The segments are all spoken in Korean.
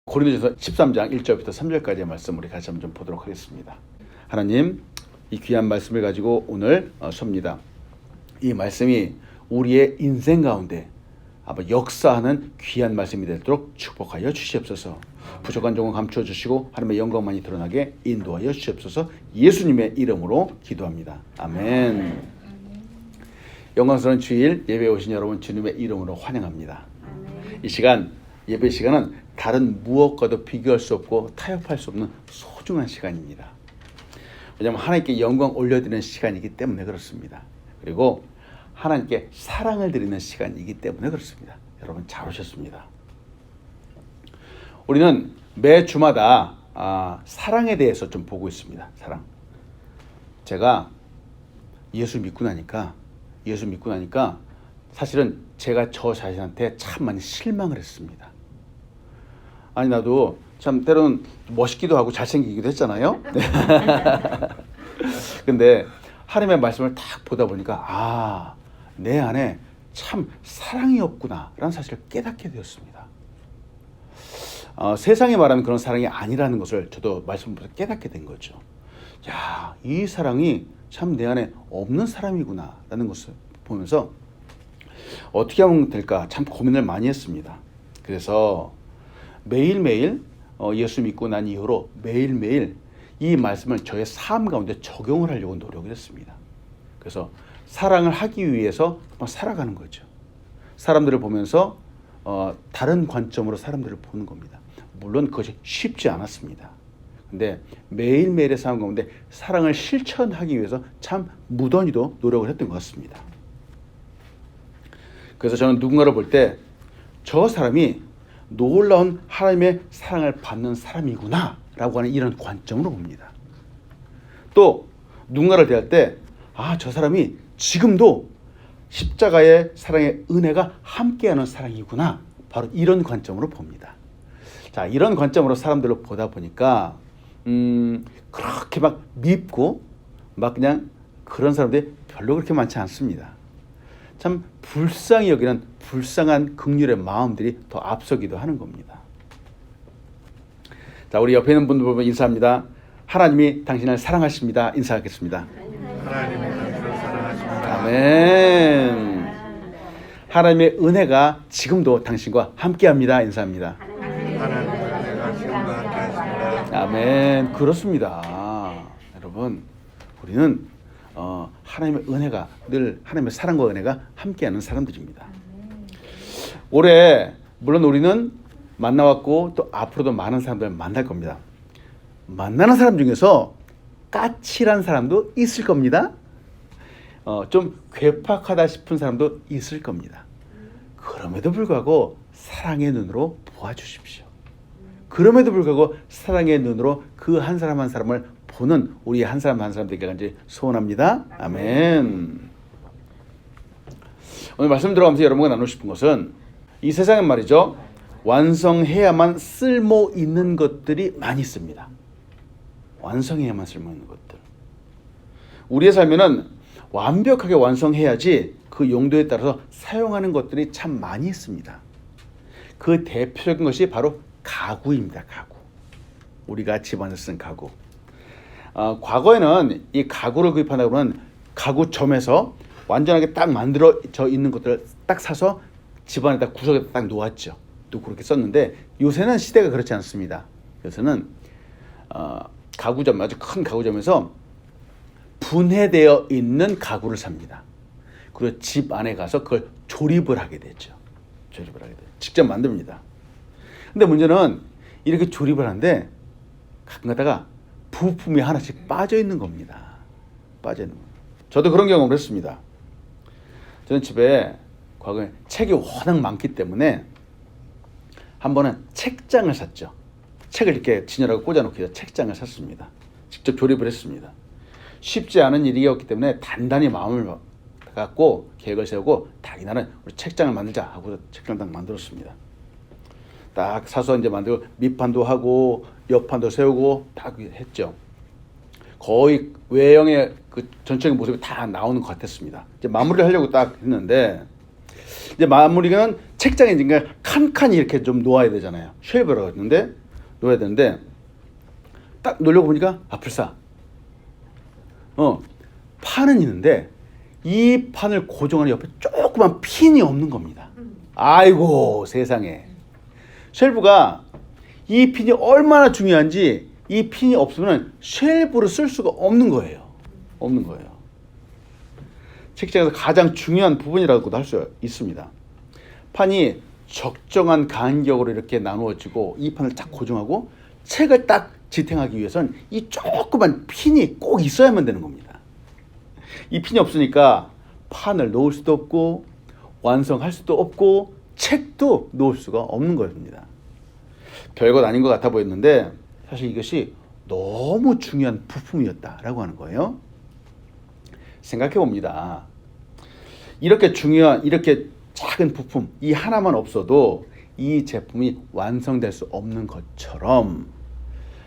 고린도전서 13장 1절부터 3절까지의 말씀 우리 같이 한번 좀 보도록 하겠습니다. 하나님, 이 귀한 말씀을 가지고 오늘 섭니다. 이 말씀이 우리의 인생 가운데 아마 역사하는 귀한 말씀이 되도록 축복하여 주시옵소서. 부족한 점을 감추어 주시고 하나님의 영광만이 드러나게 인도하여 주시옵소서. 예수님의 이름으로 기도합니다. 아멘. 영광스러운 주일 예배에 오신 여러분 주님의 이름으로 환영합니다. 이 시간, 예배 시간은 다른 무엇과도 비교할 수 없고 타협할 수 없는 소중한 시간입니다. 왜냐하면 하나님께 영광 올려드리는 시간이기 때문에 그렇습니다. 그리고 하나님께 사랑을 드리는 시간이기 때문에 그렇습니다. 여러분 잘 오셨습니다. 우리는 매 주마다 사랑에 대해서 좀 보고 있습니다. 사랑. 제가 예수 믿고 나니까 사실은 제가 저 자신한테 참 많이 실망을 했습니다. 아니 나도 참 때로는 멋있기도 하고 잘생기기도 했잖아요. 근데 하나님의 말씀을 딱 보다 보니까 내 안에 참 사랑이 없구나 라는 사실을 깨닫게 되었습니다. 세상이 말하는 그런 사랑이 아니라는 것을 저도 말씀을 보면서 깨닫게 된 거죠. 야, 이 사랑이 참 내 안에 없는 사람이구나 라는 것을 보면서 어떻게 하면 될까 참 고민을 많이 했습니다. 그래서 매일매일 예수 믿고 난 이후로 매일매일 이 말씀을 저의 삶 가운데 적용을 하려고 노력을 했습니다. 그래서 사랑을 하기 위해서 살아가는 거죠. 사람들을 보면서 다른 관점으로 사람들을 보는 겁니다. 물론 그것이 쉽지 않았습니다. 근데 매일매일의 삶 가운데 사랑을 실천하기 위해서 참 무던히도 노력을 했던 것 같습니다. 그래서 저는 누군가를 볼 때 저 사람이 놀라운 하나님의 사랑을 받는 사람이구나 라고 하는 이런 관점으로 봅니다. 또 누군가를 대할 때 저 사람이 지금도 십자가의 사랑의 은혜가 함께하는 사랑이구나, 바로 이런 관점으로 봅니다. 자, 이런 관점으로 사람들을 보다 보니까 그렇게 막 밉고 막 그냥 그런 사람들이 별로 그렇게 많지 않습니다. 참 불쌍히 여기는 불쌍한 긍휼의 마음들이 더 앞서기도 하는 겁니다. 자, 우리 옆에 있는 분들 보면 인사합니다. 하나님이 당신을 사랑하십니다. 인사하겠습니다. 하나님이 당신을 사랑하십니다. 아멘. 하나님의 은혜가 지금도 당신과 함께합니다. 인사합니다. 하나님의 은혜가 지금도 함께하십니다. 아멘. 그렇습니다. 여러분, 우리는 하나님의 은혜가 늘 하나님의 사랑과 은혜가 함께하는 사람들입니다. 올해 물론 우리는 만나왔고 또 앞으로도 많은 사람들을 만날 겁니다. 만나는 사람 중에서 까칠한 사람도 있을 겁니다. 좀 괴팍하다 싶은 사람도 있을 겁니다. 그럼에도 불구하고 사랑의 눈으로 보아주십시오. 그럼에도 불구하고 사랑의 눈으로 그 한 사람 한 사람을 보는 우리 한 사람 한 사람 되기를 소원합니다. 아멘. 오늘 말씀 들어가면서 여러분과 나누고 싶은 것은 이 세상에 말이죠, 완성해야만 쓸모 있는 것들이 많이 있습니다. 완성해야만 쓸모 있는 것들. 우리의 삶에는 완벽하게 완성해야지 그 용도에 따라서 사용하는 것들이 참 많이 있습니다. 그 대표적인 것이 바로 가구입니다. 가구. 우리가 집안에서 쓴 가구. 과거에는 이 가구를 구입한다 그러면 가구점에서 완전하게 딱 만들어져 있는 것들을 딱 사서 집안에다 구석에 딱 놓았죠. 또 그렇게 썼는데 요새는 시대가 그렇지 않습니다. 요새는 가구점, 아주 큰 가구점에서 분해되어 있는 가구를 삽니다. 그리고 집 안에 가서 그걸 조립을 하게 되죠. 직접 만듭니다. 근데 문제는 이렇게 조립을 하는데 가끔 가다가 부품이 하나씩 빠져 있는 겁니다. 빠져 있는 겁니다. 저도 그런 경험을 했습니다. 저는 집에 과거에 책이 워낙 많기 때문에 한 번은 책장을 샀죠. 책을 이렇게 진열하고 꽂아놓기 위해서 책장을 샀습니다. 직접 조립을 했습니다. 쉽지 않은 일이었기 때문에 단단히 마음을 갖고 계획을 세우고 딱 이날은 우리 책장을 만들자 하고 책장을 딱 만들었습니다. 딱 사서 이제 만들고 밑판도 하고 옆판도 세우고 딱 했죠. 거의 외형의 그 전체적인 모습이 다 나오는 것 같았습니다. 이제 마무리를 하려고 딱 했는데 이제 마무리는 책장에 이제 칸칸이 이렇게 좀 놓아야 되잖아요. 쉘브라고 했는데 놓아야 되는데 딱 놓으려고 보니까 불사. 판은 있는데 이 판을 고정하는 옆에 조그만 핀이 없는 겁니다. 아이고 세상에. 쉘브가 이 핀이 얼마나 중요한지 이 핀이 없으면 쉘브를 쓸 수가 없는 거예요. 없는 거예요. 책장에서 가장 중요한 부분이라고도 할 수 있습니다. 판이 적정한 간격으로 이렇게 나누어지고 이 판을 딱 고정하고 책을 딱 지탱하기 위해선 이 조그만 핀이 꼭 있어야만 되는 겁니다. 이 핀이 없으니까 판을 놓을 수도 없고 완성할 수도 없고 책도 놓을 수가 없는 겁니다. 별것 아닌 것 같아 보였는데 사실 이것이 너무 중요한 부품이었다라고 하는 거예요. 생각해 봅니다. 이렇게 중요한 이렇게 작은 부품 이 하나만 없어도 이 제품이 완성될 수 없는 것처럼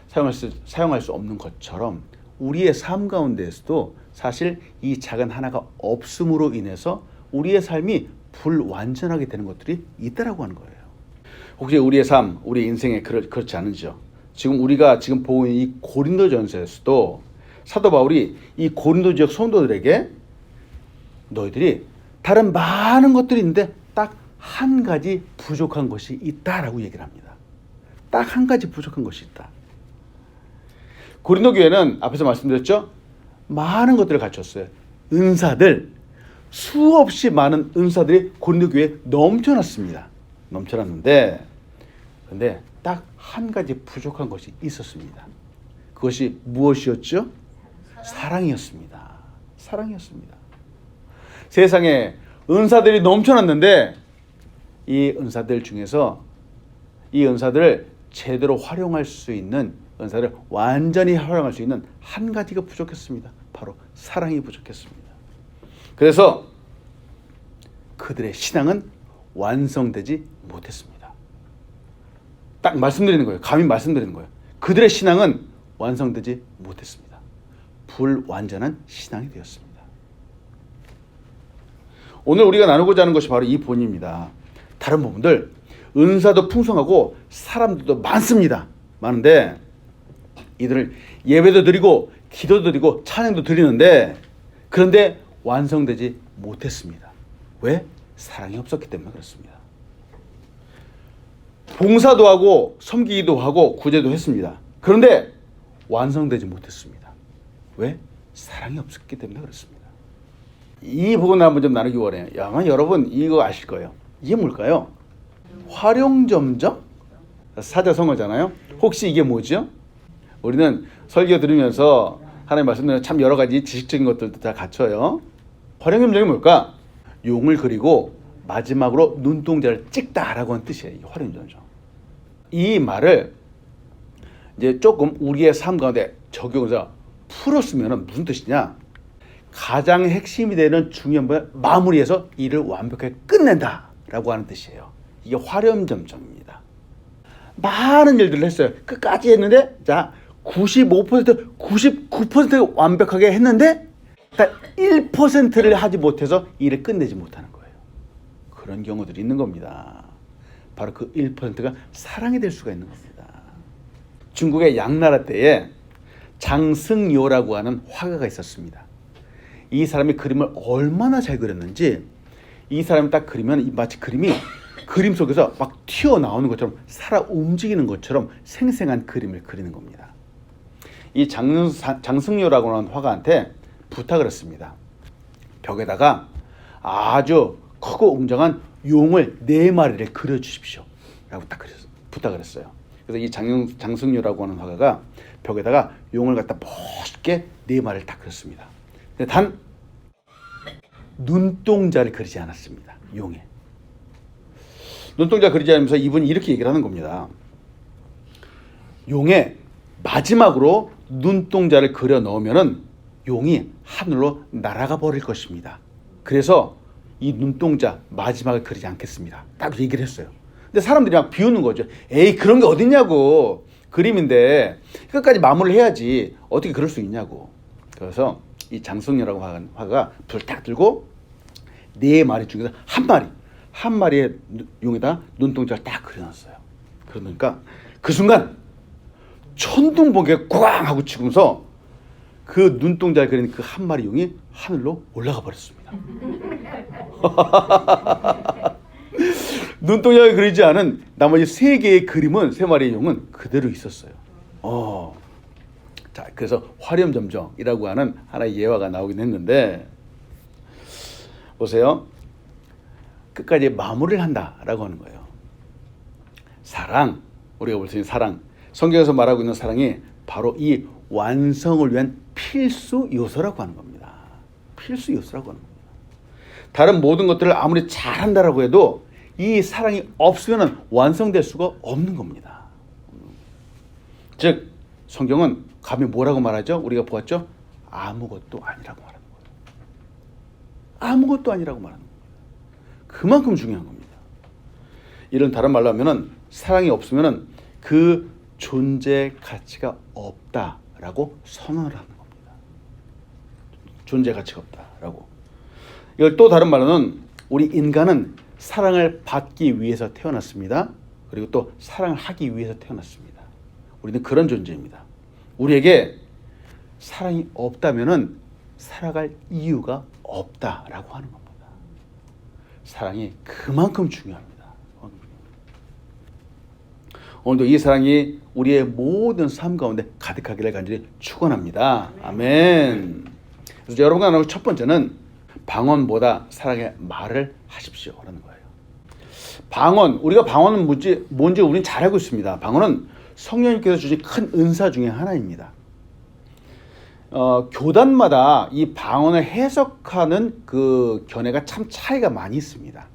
사용할 수 없는 것처럼 우리의 삶 가운데에서도 사실 이 작은 하나가 없음으로 인해서 우리의 삶이 불완전하게 되는 것들이 있다라고 하는 거예요. 혹시 우리의 삶, 우리 인생에 그렇지 않은지요? 우리가 지금 보고 있는 이 고린도전서에서도 사도 바울이 이 고린도 지역 성도들에게 너희들이 다른 많은 것들이 있는데 딱 한 가지 부족한 것이 있다라고 얘기를 합니다. 딱 한 가지 부족한 것이 있다. 고린도 교회는 앞에서 말씀드렸죠? 많은 것들을 갖췄어요. 은사들, 수없이 많은 은사들이 고린도 교회에 넘쳐났습니다. 넘쳐났는데 그런데 딱 한 가지 부족한 것이 있었습니다. 그것이 무엇이었죠? 사랑이었습니다. 사랑이었습니다. 세상에 은사들이 넘쳐났는데 이 은사들 중에서 이 은사들을 제대로 활용할 수 있는 은사를 완전히 활용할 수 있는 한 가지가 부족했습니다. 바로 사랑이 부족했습니다. 그래서 그들의 신앙은 완성되지 못했습니다. 딱 말씀드리는 거예요. 감히 말씀드리는 거예요. 그들의 신앙은 완성되지 못했습니다. 불완전한 신앙이 되었습니다. 오늘 우리가 나누고자 하는 것이 바로 이 본입니다. 다른 부분들 은사도 풍성하고 사람들도 많습니다. 많은데 이들을 예배도 드리고 기도도 드리고 찬양도 드리는데 그런데 완성되지 못했습니다. 왜? 사랑이 없었기 때문에 그렇습니다. 봉사도 하고 섬기기도 하고 구제도 했습니다. 그런데 완성되지 못했습니다. 왜? 사랑이 없었기 때문에 그렇습니다. 이 부분을 한번 좀 나누기 원해요. 아마 여러분 이거 아실 거예요. 이게 뭘까요? 활용점정? 사자성어잖아요. 혹시 이게 뭐죠? 우리는 설교 들으면서 하나님 말씀드리면 참 여러 가지 지식적인 것들도 다 갖춰요. 활용점정이 뭘까? 용을 그리고 마지막으로 눈동자를 찍다라고 하는 뜻이에요. 이 활용점정. 이 말을 이제 조금 우리의 삶 가운데 적용해서 풀었으면 무슨 뜻이냐? 가장 핵심이 되는 중요한 부분 마무리해서 일을 완벽하게 끝낸다라고 하는 뜻이에요. 이게 활용점정입니다. 많은 일들을 했어요. 끝까지 했는데 자 95%, 99% 완벽하게 했는데 딱 1%를 하지 못해서 일을 끝내지 못하는 거예요. 그런 경우들이 있는 겁니다. 바로 그 1%가 사랑이 될 수가 있는 겁니다. 중국의 양나라 때에 장승요라고 하는 화가가 있었습니다. 이 사람이 그림을 얼마나 잘 그렸는지 이 사람이 딱 그리면 마치 그림이 그림 속에서 막 튀어나오는 것처럼 살아 움직이는 것처럼 생생한 그림을 그리는 겁니다. 이 장승요라고 하는 화가한테 부탁을 했습니다. 벽에다가 아주 크고 웅장한 용을 4마리를 그려주십시오 라고 딱 부탁을 했어요. 그래서 이 장승요라고 하는 화가가 벽에다가 용을 갖다 멋있게 4마리를 딱 그렸습니다. 근데 단 눈동자를 그리지 않았습니다. 용에. 눈동자 그리지 않으면서 이분이 이렇게 얘기를 하는 겁니다. 용에 마지막으로 눈동자를 그려 넣으면은 용이 하늘로 날아가 버릴 것입니다. 그래서 이 눈동자 마지막을 그리지 않겠습니다. 딱 얘기를 했어요. 근데 사람들이 막 비웃는 거죠. 에이 그런 게 어딨냐고. 그림인데 끝까지 마무리를 해야지. 어떻게 그럴 수 있냐고. 그래서 이 장승요라고 화가가 불을 딱 들고 4마리 중에서 한 한 마리의 용에다 눈동자를 딱 그려놨어요. 그러니까 그 순간 천둥번개가 꽝 하고 치면서 그 눈동자를 그린 그 한 마리 용이 하늘로 올라가 버렸습니다. 눈동자를 그리지 않은 나머지 세 개의 그림은, 세 마리의 용은 그대로 있었어요. 자, 그래서 화렴점정이라고 하는 하나의 예화가 나오긴 했는데, 보세요. 끝까지 마무리를 한다라고 하는 거예요. 사랑, 우리가 볼 수 있는 사랑, 성경에서 말하고 있는 사랑이 바로 이 완성을 위한 필수 요소라고 하는 겁니다. 필수 요소라고 하는 겁니다. 다른 모든 것들을 아무리 잘한다라고 해도 이 사랑이 없으면 완성될 수가 없는 겁니다. 즉 성경은 감히 뭐라고 말하죠? 우리가 보았죠? 아무것도 아니라고 말하는 거예요. 아무것도 아니라고 말하는 겁니다. 그만큼 중요한 겁니다. 이런 다른 말로 하면은 사랑이 없으면은 그 존재 가치가 없다라고 선언을 하는 겁니다. 존재 가치가 없다라고. 이걸 또 다른 말로는 우리 인간은 사랑을 받기 위해서 태어났습니다. 그리고 또 사랑을 하기 위해서 태어났습니다. 우리는 그런 존재입니다. 우리에게 사랑이 없다면은 살아갈 이유가 없다라고 하는 겁니다. 사랑이 그만큼 중요합니다. 오늘도 이 사랑이 우리의 모든 삶 가운데 가득하기를 간절히 축원합니다. 아멘. 그래서 여러분과 나누는 첫 번째는 방언보다 사랑의 말을 하십시오라는 거예요. 방언, 우리가 방언은 뭔지 우리는 잘 알고 있습니다. 방언은 성령님께서 주신 큰 은사 중에 하나입니다. 교단마다 이 방언을 해석하는 그 견해가 참 차이가 많이 있습니다.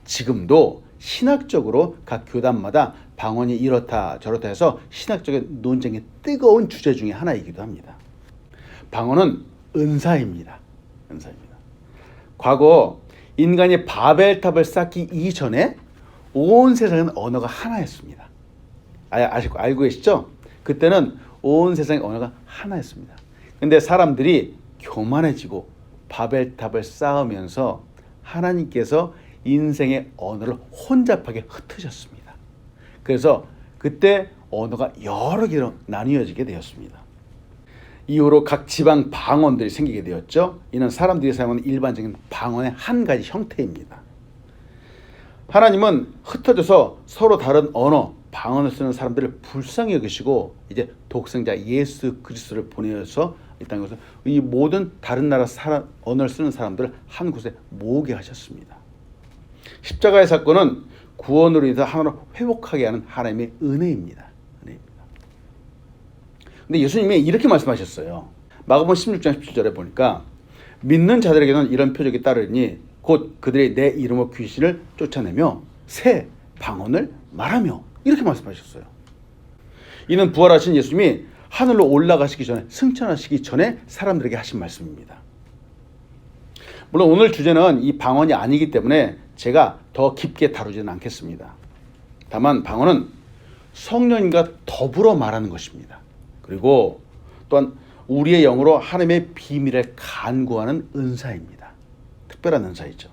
지금도 신학적으로 각 교단마다 방언이 이렇다 저렇다 해서 신학적인 논쟁의 뜨거운 주제 중에 하나이기도 합니다. 방언은 은사입니다. 은사입니다. 과거 인간이 바벨탑을 쌓기 이전에 온 세상은 언어가 하나였습니다. 알고 계시죠? 그때는 온 세상의 언어가 하나였습니다. 근데 사람들이 교만해지고 바벨탑을 쌓으면서 하나님께서 인생의 언어를 혼잡하게 흩으셨습니다. 그래서 그때 언어가 여러 개로 나뉘어지게 되었습니다. 이후로 각 지방 방언들이 생기게 되었죠. 이는 사람들이 사용하는 일반적인 방언의 한 가지 형태입니다. 하나님은 흩어져서 서로 다른 언어, 방언을 쓰는 사람들을 불쌍히 여기시고 이제 독생자 예수 그리스도를 보내서 이 땅에서 이 모든 다른 나라 언어를 쓰는 사람들을 한 곳에 모으게 하셨습니다. 십자가의 사건은 구원으로 인해서 하나로 회복하게 하는 하나님의 은혜입니다. 은혜입니다. 근데 예수님이 이렇게 말씀하셨어요. 마가복음 16장 17절에 보니까 믿는 자들에게는 이런 표적이 따르니 곧 그들이 내 이름으로 귀신을 쫓아내며 새 방언을 말하며 이렇게 말씀하셨어요. 이는 부활하신 예수님이 하늘로 올라가시기 전에 승천하시기 전에 사람들에게 하신 말씀입니다. 물론 오늘 주제는 이 방언이 아니기 때문에 제가 더 깊게 다루지는 않겠습니다. 다만 방언은 성령님과 더불어 말하는 것입니다. 그리고 또한 우리의 영으로 하나님의 비밀을 간구하는 은사입니다. 특별한 은사이죠.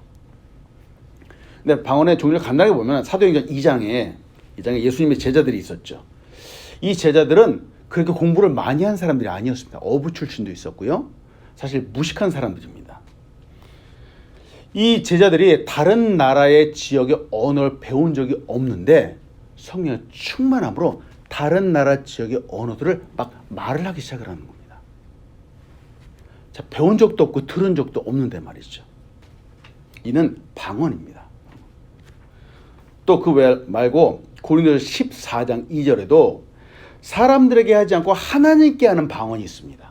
근데 방언의 종류를 간단하게 보면 사도행전 2장에 예수님의 제자들이 있었죠. 이 제자들은 그렇게 공부를 많이 한 사람들이 아니었습니다. 어부 출신도 있었고요. 사실 무식한 사람들입니다. 이 제자들이 다른 나라의 지역의 언어를 배운 적이 없는데 성령의 충만함으로 다른 나라 지역의 언어들을 막 말을 하기 시작을 하는 겁니다. 자, 배운 적도 없고 들은 적도 없는데 말이죠. 이는 방언입니다. 또 그 외 말고 고린도서 14장 2절에도 사람들에게 하지 않고 하나님께 하는 방언이 있습니다.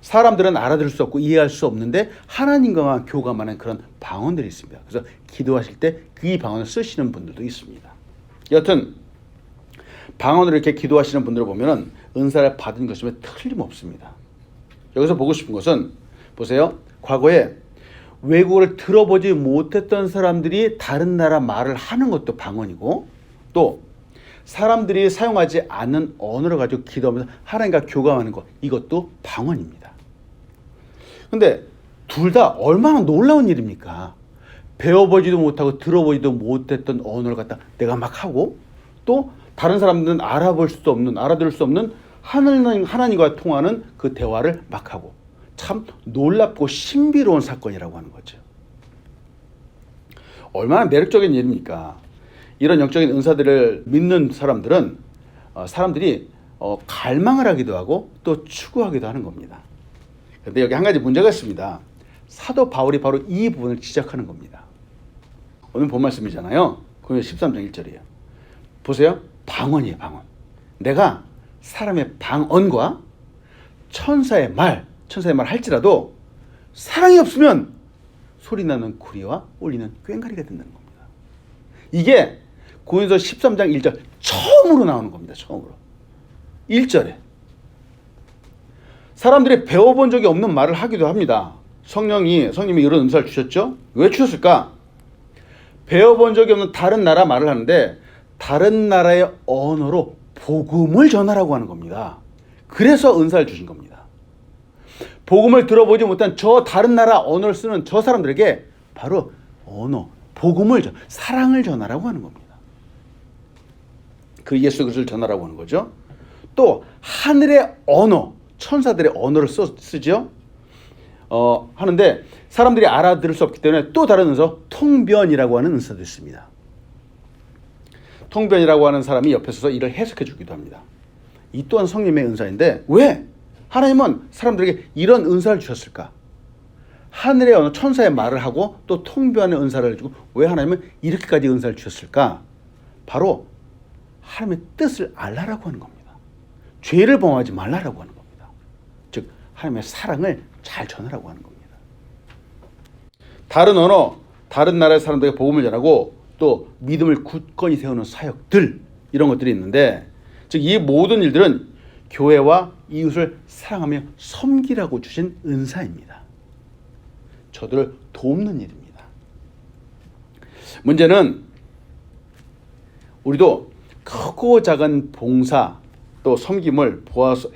사람들은 알아들을 수 없고 이해할 수 없는데 하나님과만 교감하는 그런 방언들이 있습니다. 그래서 기도하실 때 그 방언을 쓰시는 분들도 있습니다. 여튼 방언으로 이렇게 기도하시는 분들을 보면 은사를 받은 것이면 틀림없습니다. 여기서 보고 싶은 것은 보세요. 과거에 외국어를 들어보지 못했던 사람들이 다른 나라 말을 하는 것도 방언이고 또 사람들이 사용하지 않는 언어를 가지고 기도하면서 하나님과 교감하는 것 이것도 방언입니다. 근데 둘 다 얼마나 놀라운 일입니까? 배워보지도 못하고 들어보지도 못했던 언어를 갖다 내가 막 하고, 또 다른 사람들은 알아볼 수도 없는, 알아들을 수 없는 하나님과 통하는 그 대화를 막 하고, 참 놀랍고 신비로운 사건이라고 하는 거죠. 얼마나 매력적인 일입니까? 이런 영적인 은사들을 믿는 사람들은 사람들이 갈망을 하기도 하고 또 추구하기도 하는 겁니다. 그런데 여기 한 가지 문제가 있습니다. 사도 바울이 바로 이 부분을 지적하는 겁니다. 오늘 본 말씀이잖아요. 고린도서 13장 1절이에요. 보세요. 방언이에요, 방언. 내가 사람의 방언과 천사의 말 할지라도 사랑이 없으면 소리나는 구리와 울리는 꽹과리가 된다는 겁니다. 이게 고린도서 13장 1절 처음으로 나오는 겁니다. 처음으로. 1절에. 사람들이 배워본 적이 없는 말을 하기도 합니다. 성령님이 이런 은사를 주셨죠? 왜 주셨을까? 배워본 적이 없는 다른 나라 말을 하는데 다른 나라의 언어로 복음을 전하라고 하는 겁니다. 그래서 은사를 주신 겁니다. 복음을 들어보지 못한 저 다른 나라 언어를 쓰는 저 사람들에게 바로 사랑을 전하라고 하는 겁니다. 그 예수 그리스도를 전하라고 하는 거죠. 또 하늘의 언어, 천사들의 언어를 쓰죠. 하는데 사람들이 알아들을 수 없기 때문에 또 다른 은사, 통변이라고 하는 은사도 있습니다. 통변이라고 하는 사람이 옆에 서서 이를 해석해 주기도 합니다. 이 또한 성령의 은사인데 왜 하나님은 사람들에게 이런 은사를 주셨을까? 하늘의 언어, 천사의 말을 하고 또 통변의 은사를 주고 왜 하나님은 이렇게까지 은사를 주셨을까? 바로 하나님의 뜻을 알라라고 하는 겁니다. 죄를 범하지 말라라고 하는 겁니다. 즉 하나님의 사랑을 잘 전하라고 하는 겁니다. 다른 언어, 다른 나라의 사람들에게 복음을 전하고 또 믿음을 굳건히 세우는 사역들, 이런 것들이 있는데, 즉 이 모든 일들은 교회와 이웃을 사랑하며 섬기라고 주신 은사입니다. 저들을 돕는 일입니다. 문제는 우리도 크고 작은 봉사 또 섬김을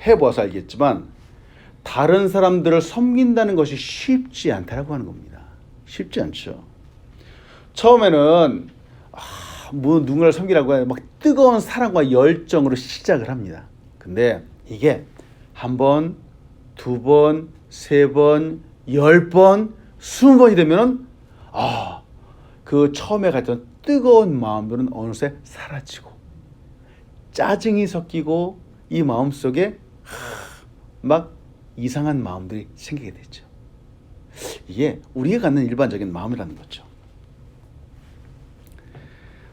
해보아서 알겠지만 다른 사람들을 섬긴다는 것이 쉽지 않다라고 하는 겁니다. 쉽지 않죠. 처음에는 누군가를 섬기라고 해서 막 뜨거운 사랑과 열정으로 시작을 합니다. 근데 이게 한 번, 두 번, 세 번, 10번, 20번이 되면은 그 처음에 갔던 뜨거운 마음들은 어느새 사라지고 짜증이 섞이고 이 마음속에 막 이상한 마음들이 생기게 되죠. 이게 우리가 갖는 일반적인 마음이라는 거죠.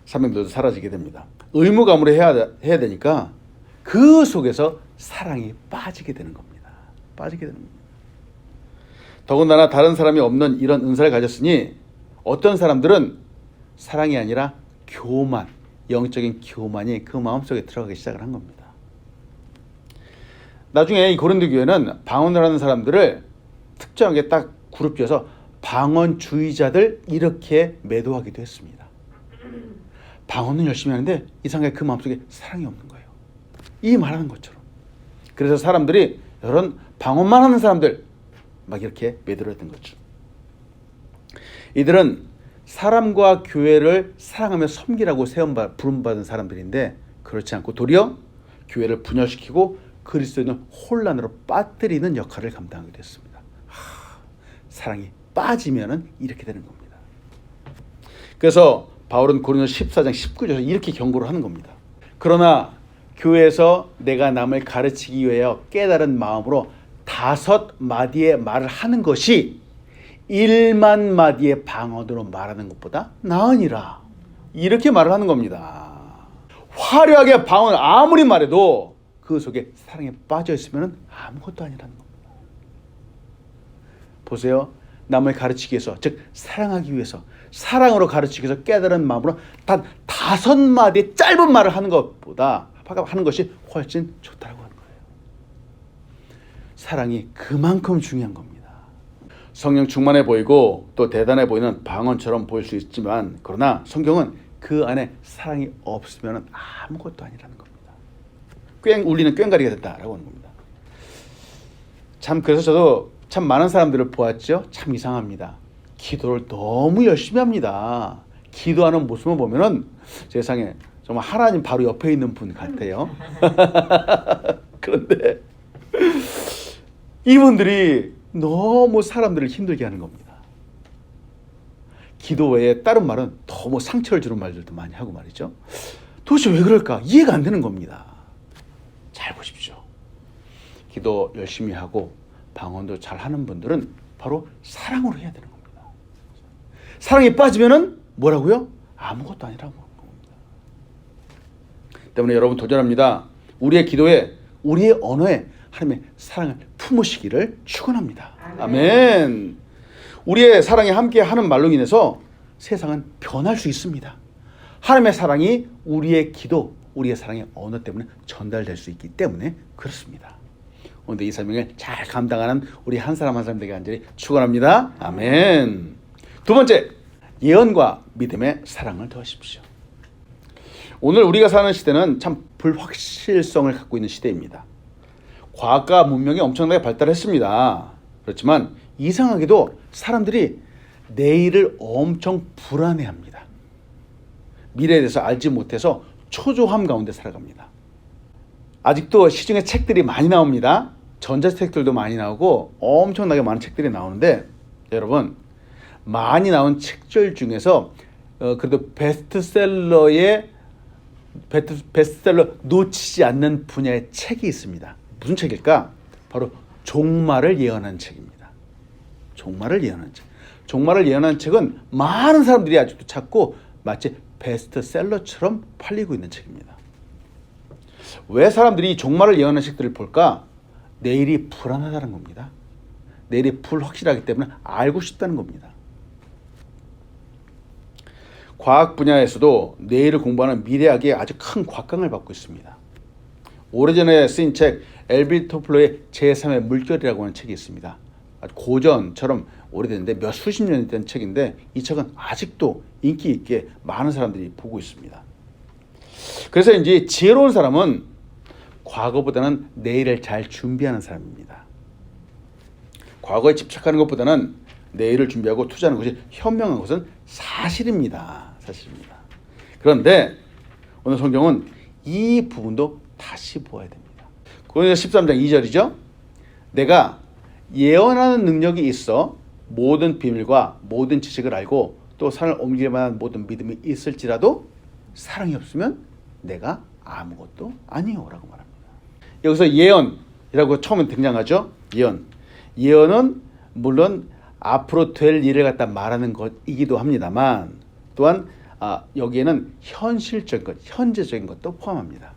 사명들도 사라지게 됩니다. 의무감으로 해야 되니까 그 속에서 사랑이 빠지게 되는 겁니다. 빠지게 되는 겁니다. 더군다나 다른 사람이 없는 이런 은사를 가졌으니 어떤 사람들은 사랑이 아니라 교만, 영적인 교만이 그 마음속에 들어가기 시작을 한 겁니다. 나중에 이 고린도 교회는 방언을 하는 사람들을 특정하게 딱 그룹 지어서 방언주의자들 이렇게 매도하기도 했습니다. 방언은 열심히 하는데 이상하게 그 마음속에 사랑이 없는 거예요. 이 말하는 것처럼. 그래서 사람들이 이런 방언만 하는 사람들 막 이렇게 매도를 했던 거죠. 이들은 사람과 교회를 사랑하며 섬기라고 부름받은 사람들인데 그렇지 않고 도리어 교회를 분열시키고 그리스도인을 혼란으로 빠뜨리는 역할을 감당하게 됐습니다. 사랑이 빠지면은 이렇게 되는 겁니다. 그래서 바울은 고린도서 14장 19절에서 이렇게 경고를 하는 겁니다. 그러나 교회에서 내가 남을 가르치기 위하여 깨달은 마음으로 5마디의 말을 하는 것이 1만 마디의 방언으로 말하는 것보다 나으니라. 이렇게 말을 하는 겁니다. 화려하게 방언을 아무리 말해도 그 속에 사랑에 빠져 있으면 아무것도 아니라는 겁니다. 보세요. 남을 가르치기 위해서, 즉 사랑하기 위해서, 사랑으로 가르치기 위해서 깨달은 마음으로 단 5마디의 짧은 말을 하는 것보다 하는 것이 훨씬 좋다고 하는 거예요. 사랑이 그만큼 중요한 겁니다. 성령 충만해 보이고 또 대단해 보이는 방언처럼 보일 수 있지만 그러나 성경은 그 안에 사랑이 없으면 아무것도 아니라는 겁니다. 울리는 꽹과리가 됐다라고 하는 겁니다. 참 그래서 저도 참 많은 사람들을 보았죠. 참 이상합니다. 기도를 너무 열심히 합니다. 기도하는 모습을 보면은 세상에 정말 하나님 바로 옆에 있는 분 같아요. 그런데 이분들이 너무 사람들을 힘들게 하는 겁니다. 기도 외에 다른 말은 너무 상처를 주는 말들도 많이 하고 말이죠. 도대체 왜 그럴까? 이해가 안 되는 겁니다. 잘 보십시오. 기도 열심히 하고 방언도 잘 하는 분들은 바로 사랑으로 해야 되는 겁니다. 사랑에 빠지면은 뭐라고요? 아무것도 아니라고 하는 겁니다. 때문에 여러분 도전합니다. 우리의 기도에, 우리의 언어에 하나님의 사랑을 품으시기를 축원합니다. 아멘. 우리의 사랑이 함께 하는 말로 인해서 세상은 변할 수 있습니다. 하나님의 사랑이 우리의 기도, 우리의 사랑의 언어 때문에 전달될 수 있기 때문에 그렇습니다. 오늘 이 사명을 잘 감당하는 우리 한 사람 한 사람 되게 간절히 축원합니다. 아멘. 두 번째, 예언과 믿음의 사랑을 더하십시오. 오늘 우리가 사는 시대는 참 불확실성을 갖고 있는 시대입니다. 과학과 문명이 엄청나게 발달했습니다. 그렇지만 이상하게도 사람들이 내일을 엄청 불안해합니다. 미래에 대해서 알지 못해서 초조함 가운데 살아갑니다. 아직도 시중에 책들이 많이 나옵니다. 전자책들도 많이 나오고 엄청나게 많은 책들이 나오는데 여러분, 많이 나온 책들 중에서 그래도 베스트셀러 놓치지 않는 분야의 책이 있습니다. 무슨 책일까? 바로 종말을 예언한 책입니다. 종말을 예언한 책. 종말을 예언한 책은 많은 사람들이 아직도 찾고 마치 베스트셀러처럼 팔리고 있는 책입니다. 왜 사람들이 종말을 예언한 책들을 볼까? 내일이 불안하다는 겁니다. 내일이 불확실하기 때문에 알고 싶다는 겁니다. 과학 분야에서도 내일을 공부하는 미래학에 아주 큰 곽강을 받고 있습니다. 오래전에 쓰인 책 엘빌 토플러의 제3의 물결이라고 하는 책이 있습니다. 아주 고전처럼 오래됐는데 몇 수십 년이 된 책인데 이 책은 아직도 인기 있게 많은 사람들이 보고 있습니다. 그래서 이제 지혜로운 사람은 과거보다는 내일을 잘 준비하는 사람입니다. 과거에 집착하는 것보다는 내일을 준비하고 투자하는 것이 현명한 것은 사실입니다. 사실입니다. 그런데 오늘 성경은 이 부분도 다시 보아야 됩니다. 고린도서 13장 2절이죠. 내가 예언하는 능력이 있어 모든 비밀과 모든 지식을 알고 또 산을 옮길 만한 모든 믿음이 있을지라도 사랑이 없으면 내가 아무것도 아니요 라고 말합니다. 여기서 예언이라고 처음에 등장하죠. 예언은 물론 앞으로 될 일을 갖다 말하는 것이기도 합니다만 또한 여기에는 현실적인 것, 현재적인 것도 포함합니다.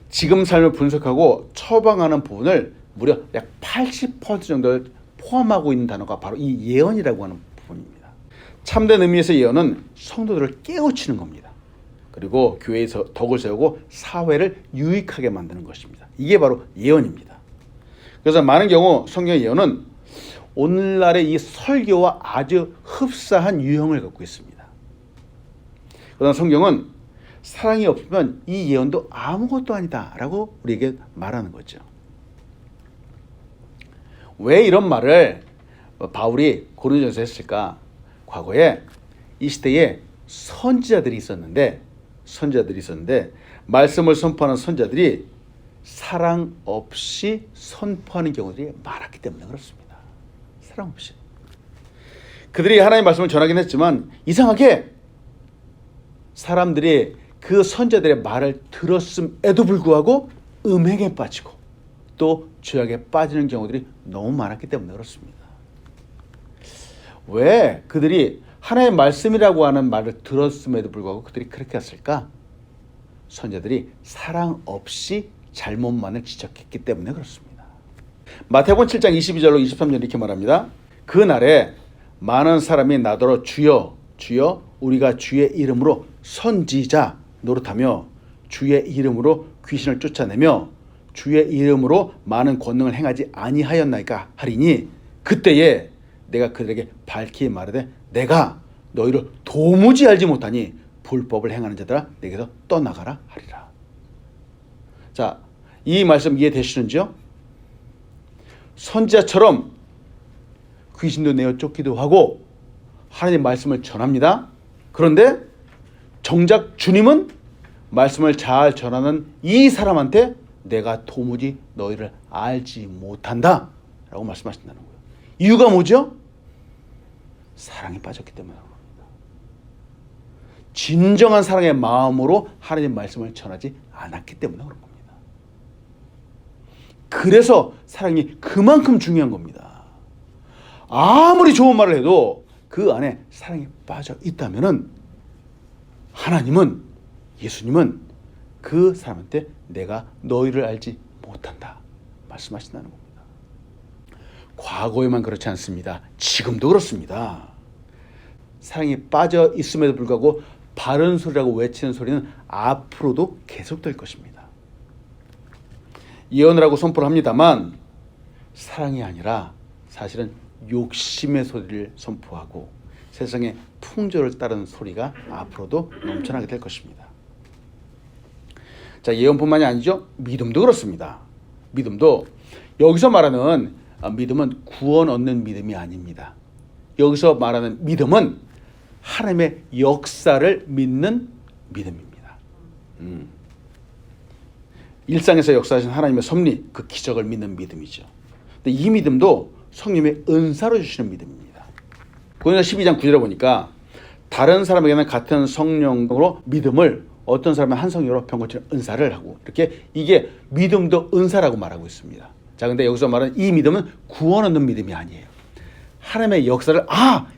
지금 삶을 분석하고 처방하는 부분을 무려 약 80% 정도를 포함하고 있는 단어가 바로 이 예언이라고 하는 부분입니다. 참된 의미에서 예언은 성도들을 깨우치는 겁니다. 그리고 교회에서 덕을 세우고 사회를 유익하게 만드는 것입니다. 이게 바로 예언입니다. 그래서 많은 경우 성경의 예언은 오늘날의 이 설교와 아주 흡사한 유형을 갖고 있습니다. 그러나 성경은 사랑이 없으면 이 예언도 아무것도 아니다 라고 우리에게 말하는 거죠. 왜 이런 말을 바울이 고린도전서에 했을까? 과거에 이 시대에 선지자들이 있었는데 말씀을 선포하는 선지자들이 사랑 없이 선포하는 경우들이 많았기 때문에 그렇습니다. 사랑 없이. 그들이 하나님의 말씀을 전하긴 했지만 이상하게 사람들이 그 선지자들의 말을 들었음에도 불구하고 음행에 빠지고 또 죄악에 빠지는 경우들이 너무 많았기 때문에 그렇습니다. 왜 그들이 하나님의 말씀이라고 하는 말을 들었음에도 불구하고 그들이 그렇게 했을까? 선지자들이 사랑 없이 잘못만을 지적했기 때문에 그렇습니다. 마태복음 7장 22절로 23절 이렇게 말합니다. 그 날에 많은 사람이 나더러 주여 주여 우리가 주의 이름으로 선지자 노릇하며 주의 이름으로 귀신을 쫓아내며 주의 이름으로 많은 권능을 행하지 아니하였나이까 하리니 그때에 내가 그들에게 밝히 말하되 내가 너희를 도무지 알지 못하니 불법을 행하는 자들아 내게서 떠나가라 하리라. 자, 이 말씀 이해되시는지요? 선지자처럼 귀신도 내어 쫓기도 하고 하나님 말씀을 전합니다. 그런데 정작 주님은 말씀을 잘 전하는 이 사람한테 내가 도무지 너희를 알지 못한다 라고 말씀하신다는 거예요. 이유가 뭐죠? 사랑에 빠졌기 때문에 그런 겁니다. 진정한 사랑의 마음으로 하나님 말씀을 전하지 않았기 때문에 그런 겁니다. 그래서 사랑이 그만큼 중요한 겁니다. 아무리 좋은 말을 해도 그 안에 사랑이 빠져 있다면은 하나님은, 예수님은 그 사람한테 내가 너희를 알지 못한다 말씀하신다는 겁니다. 과거에만 그렇지 않습니다. 지금도 그렇습니다. 사랑이 빠져 있음에도 불구하고 바른 소리라고 외치는 소리는 앞으로도 계속될 것입니다. 예언을 하고 선포를 합니다만 사랑이 아니라 사실은 욕심의 소리를 선포하고 세상의 풍조를 따르는 소리가 앞으로도 넘쳐나게 될 것입니다. 자, 예언뿐만이 아니죠. 믿음도 그렇습니다. 믿음도 여기서 말하는 믿음은 구원 얻는 믿음이 아닙니다. 여기서 말하는 믿음은 하나님의 역사를 믿는 믿음입니다. 일상에서 역사하신 하나님의 섭리, 그 기적을 믿는 믿음이죠. 근데 이 믿음도 성령의 은사로 주시는 믿음입니다. 고린도서 12장 9절에 보니까 다른 사람에게는 같은 성령으로 믿음을, 어떤 사람은 한 성령으로 병고치는 은사를 하고, 이렇게 이게 믿음도 은사라고 말하고 있습니다. 자, 근데 여기서 말하는 이 믿음은 구원 얻는 믿음이 아니에요. 하나님의 역사를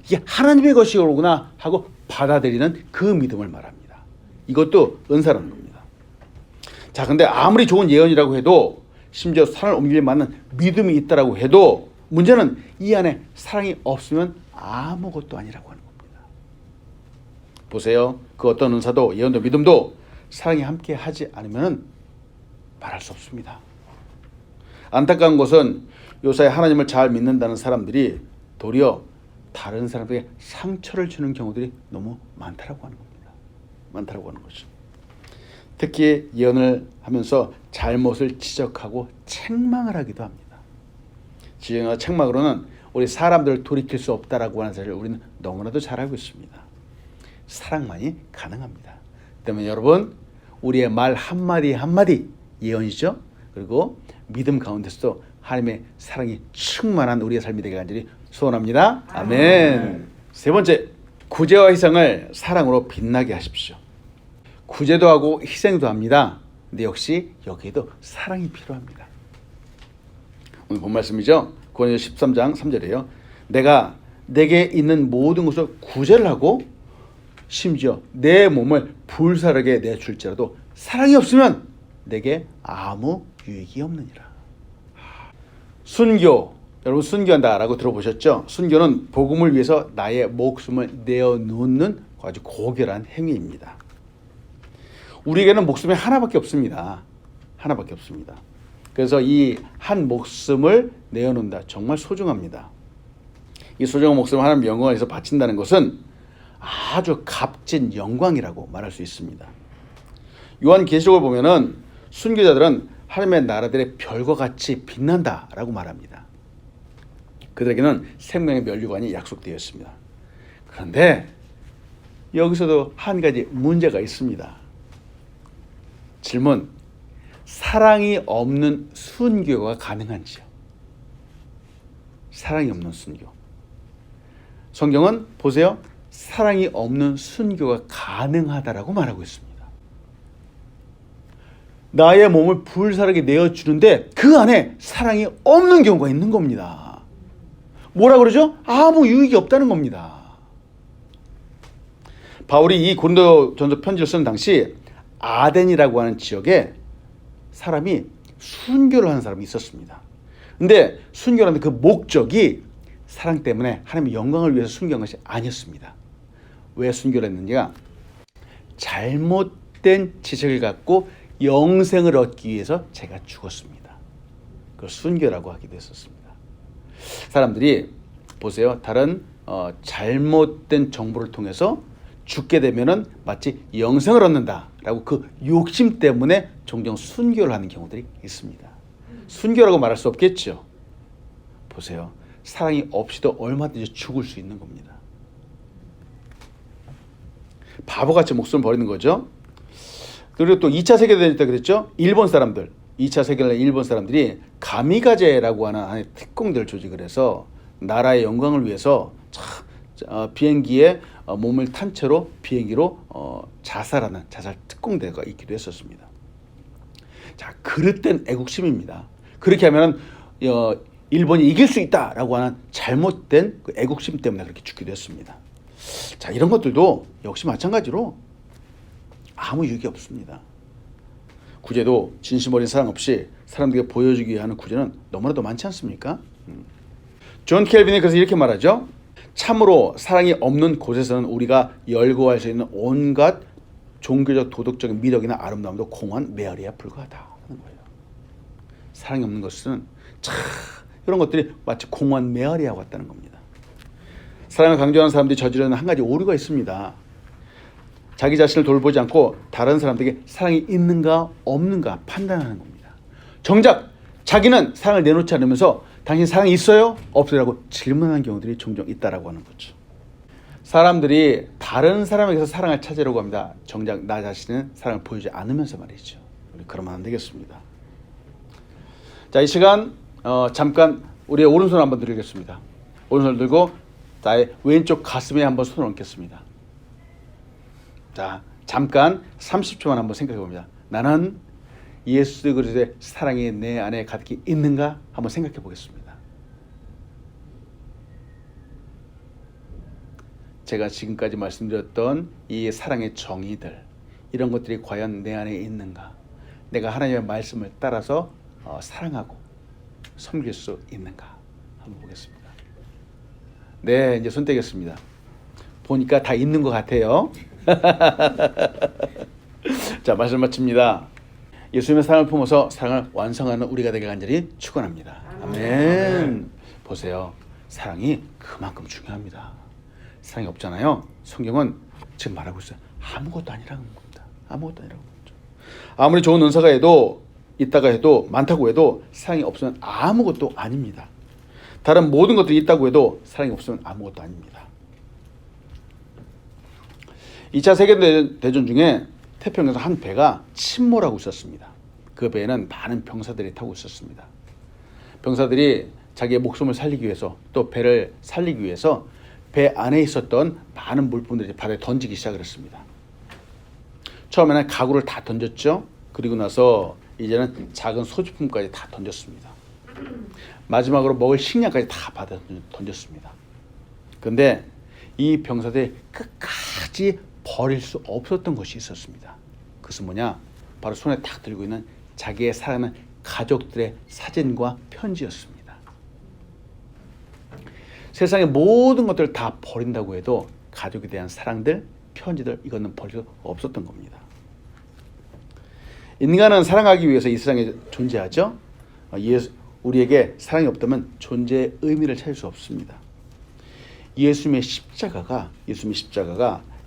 이게 하나님의 것이구나 하고 받아들이는 그 믿음을 말합니다. 이것도 은사라는 겁니다. 자, 근데 아무리 좋은 예언이라고 해도, 심지어 산을 옮길 만한 믿음이 있다라고 해도 문제는 이 안에 사랑이 없으면 아무것도 아니라고 하는 겁니다. 보세요. 그 어떤 은사도, 예언도, 믿음도 사랑이 함께 하지 않으면 말할 수 없습니다. 안타까운 것은 요새 하나님을 잘 믿는다는 사람들이 도리어 다른 사람들에게 상처를 주는 경우들이 너무 많다라고 하는 겁니다. 많다라고 하는 거죠. 특히 예언을 하면서 잘못을 지적하고 책망을 하기도 합니다. 지적과 책망으로는 우리 사람들을 돌이킬 수 없다라고 하는 사실을 우리는 너무나도 잘 알고 있습니다. 사랑만이 가능합니다. 때문에 여러분, 우리의 말 한마디 한마디 예언이죠. 그리고 믿음 가운데서도 하나님의 사랑이 충만한 우리의 삶이 되게 간절히 소원합니다. 아멘. 세 번째, 구제와 희생을 사랑으로 빛나게 하십시오. 구제도 하고 희생도 합니다. 근데 역시 여기에도 사랑이 필요합니다. 오늘 본 말씀이죠. 고린도서 13장 3절이에요. 내가 내게 있는 모든 것을 구제를 하고 심지어 내 몸을 불사르게 내줄지라도 사랑이 없으면 내게 아무 유익이 없느니라. 순교, 여러분 순교한다라고 들어보셨죠? 순교는 복음을 위해서 나의 목숨을 내어놓는 아주 고결한 행위입니다. 우리에게는 목숨이 하나밖에 없습니다. 하나밖에 없습니다. 그래서 이 한 목숨을 내어놓는다. 정말 소중합니다. 이 소중한 목숨을 하나님 영광을 위해서 바친다는 것은 아주 값진 영광이라고 말할 수 있습니다. 요한계시록을 보면은 순교자들은 하나님의 나라들의 별과 같이 빛난다라고 말합니다. 그들에게는 생명의 면류관이 약속되어 있습니다. 그런데 여기서도 한 가지 문제가 있습니다. 질문, 사랑이 없는 순교가 가능한지요? 사랑이 없는 순교. 성경은 보세요. 사랑이 없는 순교가 가능하다라고 말하고 있습니다. 나의 몸을 불사르게 내어주는데 그 안에 사랑이 없는 경우가 있는 겁니다. 뭐라 그러죠? 아무 유익이 없다는 겁니다. 바울이 이 고린도전서 편지를 쓰는 당시 아덴이라고 하는 지역에 사람이 순교를 하는 사람이 있었습니다. 근데 순교라는 그 목적이 사랑 때문에 하나님의 영광을 위해서 순교한 것이 아니었습니다. 왜 순교를 했느냐? 잘못된 지식을 갖고 영생을 얻기 위해서 제가 죽었습니다. 그걸 순교라고 하기도 했었습니다. 사람들이 보세요. 다른 잘못된 정보를 통해서 죽게 되면은 마치 영생을 얻는다라고 그 욕심 때문에 종종 순교를 하는 경우들이 있습니다. 순교라고 말할 수 없겠죠. 보세요. 사랑이 없이도 얼마든지 죽을 수 있는 겁니다. 바보같이 목숨을 버리는 거죠. 그리고 또 2차 세계대전 때 그랬죠. 일본 사람들, 2차 세계대전 일본 사람들이 가미가제라고 하는 하나의 특공대를 조직을 해서 나라의 영광을 위해서 비행기에 몸을 탄 채로 비행기로 자살하는 자살 특공대가 있기도 했었습니다. 자, 그릇된 애국심입니다. 그렇게 하면 일본이 이길 수 있다라고 하는 잘못된 그 애국심 때문에 그렇게 죽기도 했습니다. 자, 이런 것들도 역시 마찬가지로 아무 유익이 없습니다. 구제도 진심 어린 사랑 없이 사람들에게 보여주기 위해 하는 구제는 너무나도 많지 않습니까? 존 켈빈이 그래서 이렇게 말하죠. 참으로 사랑이 없는 곳에서는 우리가 열거할 수 있는 온갖 종교적 도덕적인 미덕이나 아름다움도 공허한 메아리에 불과하다 하는 거예요. 사랑이 없는 것은 이런 것들이 마치 공허한 메아리와 같다는 겁니다. 사랑을 강조하는 사람들이 저지르는 한 가지 오류가 있습니다. 자기 자신을 돌보지 않고 다른 사람들에게 사랑이 있는가 없는가 판단하는 겁니다. 정작 자기는 사랑을 내놓지 않으면서 당신 사랑이 있어요? 없어요라고 질문하는 경우들이 종종 있다라고 하는 거죠. 사람들이 다른 사람에게서 사랑을 찾으려고 합니다. 정작 나 자신은 사랑을 보이지 않으면서 말이죠. 우리 그러면 안 되겠습니다. 자, 이 시간 잠깐 우리의 오른손 한번 들겠습니다. 오른손을 들고 나의 왼쪽 가슴에 한번 손을 얹겠습니다. 자, 잠깐 30초만 한번 생각해 봅니다. 나는 예수 그리스도의 사랑이 내 안에 가득히 있는가 한번 생각해 보겠습니다. 제가 지금까지 말씀드렸던 이 사랑의 정의들, 이런 것들이 과연 내 안에 있는가? 내가 하나님의 말씀을 따라서 사랑하고 섬길 수 있는가? 한번 보겠습니다. 네, 이제 손 떼겠습니다. 보니까 다 있는 것 같아요. 자, 말씀 마칩니다. 예수님의 사랑을 품어서 사랑을 완성하는 우리가 되길 간절히 축원합니다. 아멘. 보세요. 사랑이 그만큼 중요합니다. 사랑이 없잖아요. 성경은 지금 말하고 있어요. 아무것도 아니라는 겁니다. 아무것도 아니라는 거죠. 아무리 좋은 은사가 해도 있다가 해도 많다고 해도 사랑이 없으면 아무것도 아닙니다. 다른 모든 것들이 있다고 해도 사랑이 없으면 아무것도 아닙니다. 2차 세계대전 중에 태평양에서 한 배가 침몰하고 있었습니다. 그 배에는 많은 병사들이 타고 있었습니다. 병사들이 자기의 목숨을 살리기 위해서 또 배를 살리기 위해서 배 안에 있었던 많은 물품들을 바다에 던지기 시작을 했습니다. 처음에는 가구를 다 던졌죠. 그리고 나서 이제는 작은 소지품까지 다 던졌습니다. 마지막으로 먹을 식량까지 다 받아 던졌습니다. 그런데 이 병사들이 끝까지 버릴 수 없었던 것이 있었습니다. 그것은 뭐냐? 바로 손에 딱 들고 있는 자기의 사랑하는 가족들의 사진과 편지였습니다. 세상의 모든 것들을 다 버린다고 해도 가족에 대한 사랑들, 편지들, 이거는 버릴 수 없었던 겁니다. 인간은 사랑하기 위해서 이 세상에 존재하죠. 우리에게 사랑이 없다면 존재의 의미를 찾을 수 없습니다. 예수님의 십자가가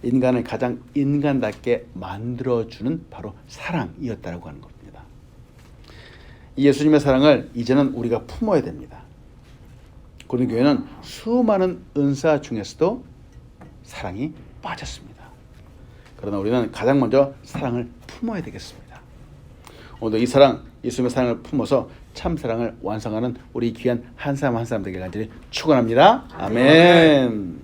인간을 가장 인간답게 만들어주는 바로 사랑이었다고 하는 겁니다. 이 예수님의 사랑을 이제는 우리가 품어야 됩니다. 고린교회는 수많은 은사 중에서도 사랑이 빠졌습니다. 그러나 우리는 가장 먼저 사랑을 품어야 되겠습니다. 오늘도 이 사랑, 예수님의 사랑을 품어서 참 사랑을 완성하는 우리 귀한 한 사람 한 사람 되길 간절히 축원합니다. 아멘.